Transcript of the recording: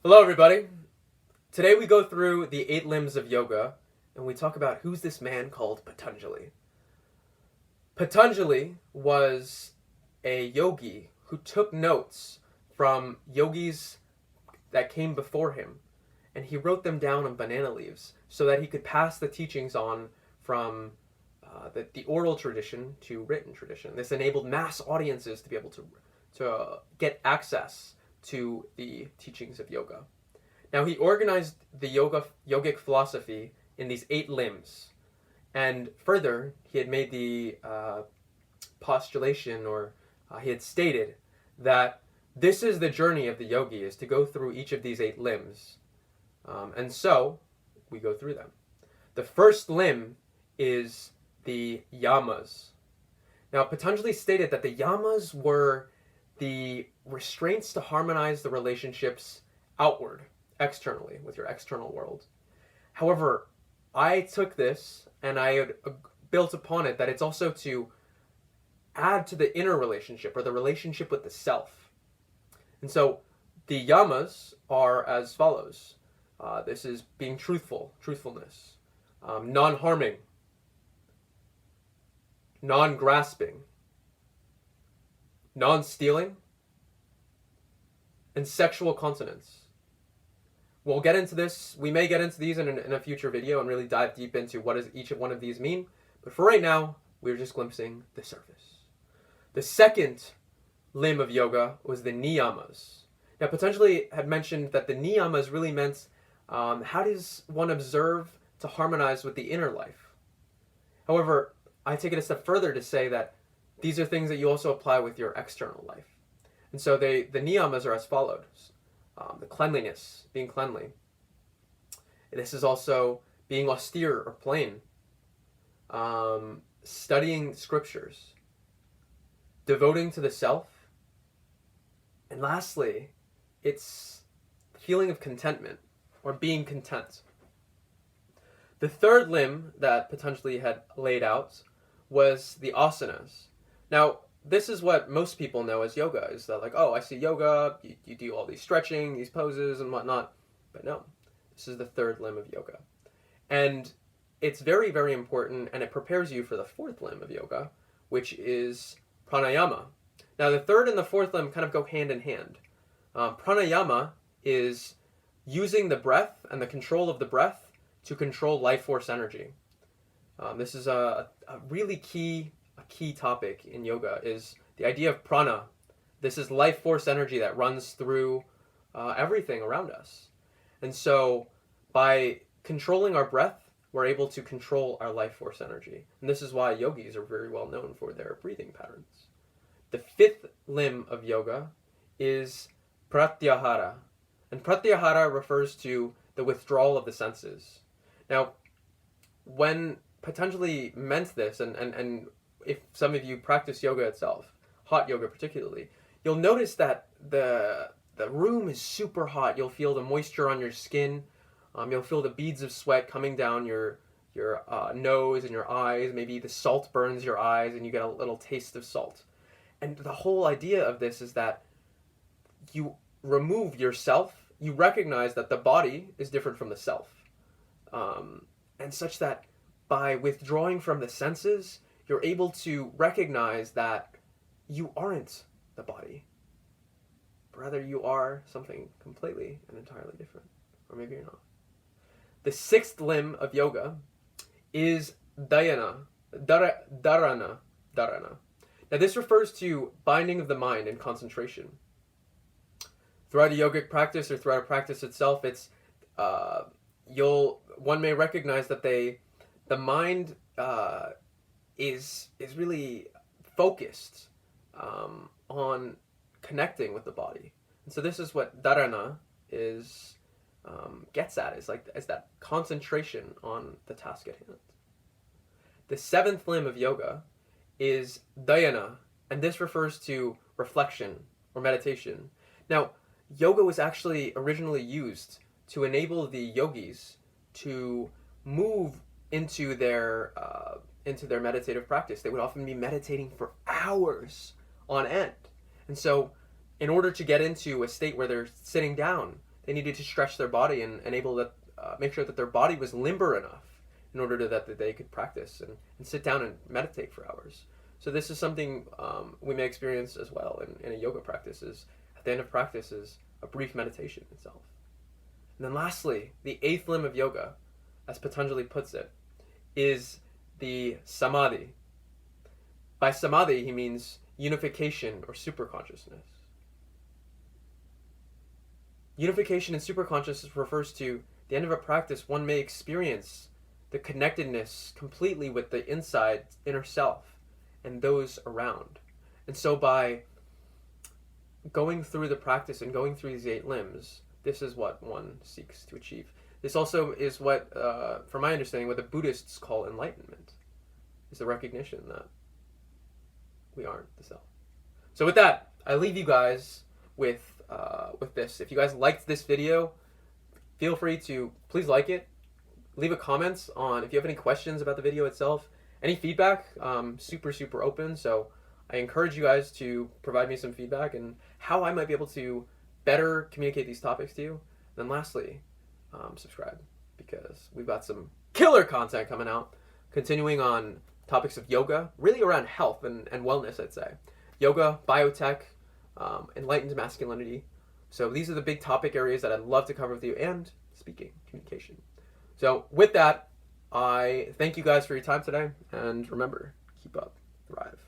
Hello, everybody. Today we go through the 8 limbs of yoga, and we talk about who's this man called Patanjali. Patanjali was a yogi who took notes from yogis that came before him, and he wrote them down on banana leaves so that he could pass the teachings on from the oral tradition to written tradition. This enabled mass audiences to be able to get access to the teachings of yoga. Now, he organized the yogic philosophy in these 8 limbs, and further, he had made the postulation, or he had stated that this is the journey of the yogi, is to go through each of these 8 limbs. And so, we go through them. The first limb is the yamas. Now, Patanjali stated that the yamas were the restraints to harmonize the relationships outward, externally, with your external world. However, I took this and I had built upon it that it's also to add to the inner relationship, or the relationship with the self. And so the yamas are as follows. This is being truthfulness, non-harming, non-grasping, non-stealing, and sexual continence. We'll get into this. We may get into these in a future video and really dive deep into what does each one of these mean. But for right now, we're just glimpsing the surface. The second limb of yoga was the niyamas. Now, Patanjali had mentioned that the niyamas really meant how does one observe to harmonize with the inner life. However, I take it a step further to say that these are things that you also apply with your external life. And so the niyamas are as follows. The cleanliness, being cleanly. This is also being austere or plain. Studying scriptures. Devoting to the self. And lastly, it's the feeling of contentment, or being content. The third limb that Patanjali had laid out was the asanas. Now, this is what most people know as yoga, is that like, oh, I see yoga, you do all these stretching, these poses and whatnot. But no, this is the third limb of yoga. And it's very, very important, and it prepares you for the fourth limb of yoga, which is pranayama. Now, the third and the fourth limb kind of go hand in hand. Pranayama is using the breath and the control of the breath to control life force energy. This is a really key topic in yoga, is the idea of prana. This is life force energy that runs through everything around us. And so by controlling our breath, we're able to control our life force energy. And this is why yogis are very well known for their breathing patterns. The fifth limb of yoga is pratyahara. And pratyahara refers to the withdrawal of the senses. Now, when Patanjali meant this, and if some of you practice yoga itself, hot yoga particularly, you'll notice that the room is super hot. You'll feel the moisture on your skin. You'll feel the beads of sweat coming down your nose and your eyes. Maybe the salt burns your eyes and you get a little taste of salt. And the whole idea of this is that you remove yourself. You recognize that the body is different from the self. And such that by withdrawing from the senses, you're able to recognize that you aren't the body. Rather, you are something completely and entirely different. Or maybe you're not. The sixth limb of yoga is dharana. Now, this refers to binding of the mind and concentration. Throughout a yogic practice, or throughout a practice itself, it's one may recognize that the mind is really focused on connecting with the body. And so this is what dharana is gets at, is that concentration on the task at hand. The seventh limb of yoga is dhyana, and this refers to reflection or meditation. Now, yoga was actually originally used to enable the yogis to move into their meditative practice. They would often be meditating for hours on end. And so in order to get into a state where they're sitting down, they needed to stretch their body and make sure that their body was limber enough in order that they could practice and sit down and meditate for hours. So this is something we may experience as well in a yoga practice. Is at the end of practice is a brief meditation itself. And then lastly, the eighth limb of yoga, as Patanjali puts it, is the samadhi. By samadhi, he means unification or superconsciousness. Unification and superconsciousness refers to the end of a practice, one may experience the connectedness completely with the inner self, and those around. And so by going through the practice and going through these eight limbs, this is what one seeks to achieve. This also is what, from my understanding, what the Buddhists call enlightenment, is the recognition that we aren't the self. So with that, I leave you guys with this. If you guys liked this video, feel free to please like it. Leave a comment on if you have any questions about the video itself. Any feedback, super open. So I encourage you guys to provide me some feedback and how I might be able to better communicate these topics to you. And then lastly, subscribe, because we've got some killer content coming out, continuing on topics of yoga, really around health and wellness, I'd say. Yoga, biotech, enlightened masculinity. So these are the big topic areas that I'd love to cover with you, and speaking, communication. So with that, I thank you guys for your time today, and remember, keep up, thrive.